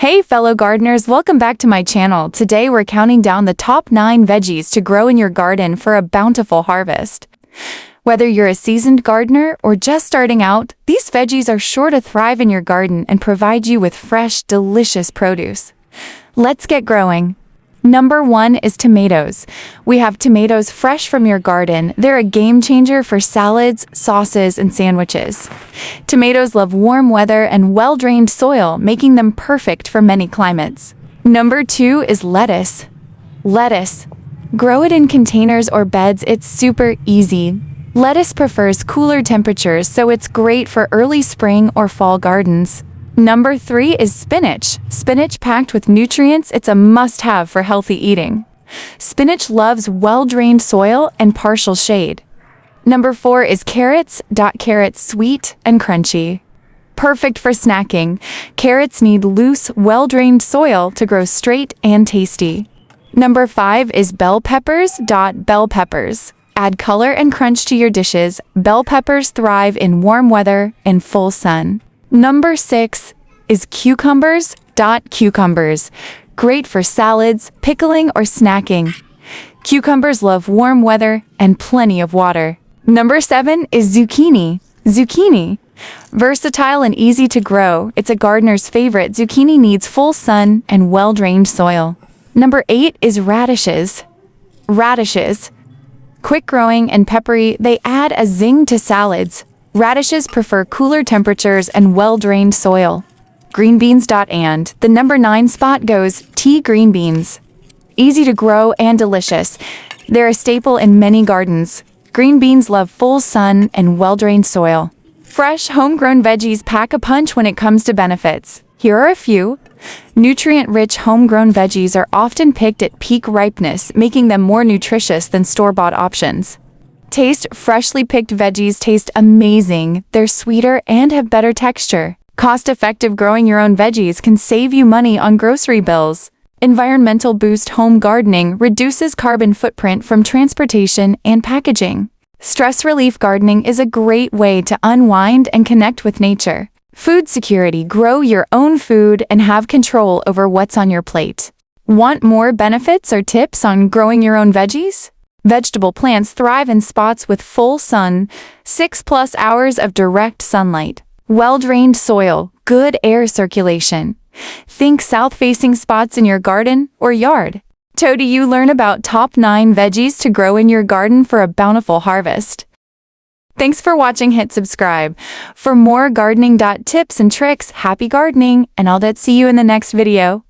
Hey fellow gardeners, welcome back to my channel. Today we're counting down the top 9 veggies to grow in your garden for a bountiful harvest. Whether you're a seasoned gardener or just starting out, these veggies are sure to thrive in your garden and provide you with fresh, delicious produce. Let's get growing. Number 1 is tomatoes. We have tomatoes fresh from your garden. They're a game changer for salads, sauces, and sandwiches. Tomatoes love warm weather and well-drained soil, making them perfect for many climates. Number 2 is lettuce. Lettuce. Grow it in containers or beds, it's super easy. Lettuce prefers cooler temperatures, so it's great for early spring or fall gardens. Number 3 is spinach. Spinach packed with nutrients, it's a must-have for healthy eating. Spinach loves well-drained soil and partial shade. Number 4 is carrots. Carrots sweet and crunchy. Perfect for snacking. Carrots need loose, well-drained soil to grow straight and tasty. Number 5 is bell peppers. Bell peppers. Add color and crunch to your dishes. Bell peppers thrive in warm weather and full sun. Number 6 is cucumbers. Cucumbers. Great for salads, pickling, or snacking. Cucumbers love warm weather and plenty of water. Number 7 is zucchini. Zucchini. Versatile and easy to grow, it's a gardener's favorite. Zucchini needs full sun and well-drained soil. Number 8 is radishes. Radishes. Quick growing and peppery, they add a zing to salads. Radishes prefer cooler temperatures and well-drained soil. Green beans. And the number 9 spot goes tea green beans. Easy to grow and delicious. They're a staple in many gardens. Green beans love full sun and well-drained soil. Fresh, homegrown veggies pack a punch when it comes to benefits. Here are a few. Nutrient-rich homegrown veggies are often picked at peak ripeness, making them more nutritious than store-bought options. Taste. Freshly picked veggies taste amazing. They're sweeter and have better texture. Cost-effective. Growing your own veggies can save you money on grocery bills. Environmental boost. Home gardening reduces carbon footprint from transportation and packaging. Stress relief. Gardening is a great way to unwind and connect with nature. Food security. Grow your own food and have control over what's on your plate. Want more benefits or tips on growing your own veggies? Vegetable plants thrive in spots with full sun, 6+ hours of direct sunlight, well-drained soil, good air circulation. Think south-facing spots in your garden or yard. So do you learn about top 9 veggies to grow in your garden for a bountiful harvest? Thanks for watching. Hit subscribe. For more gardening tips and tricks, happy gardening, and I'll see you in the next video.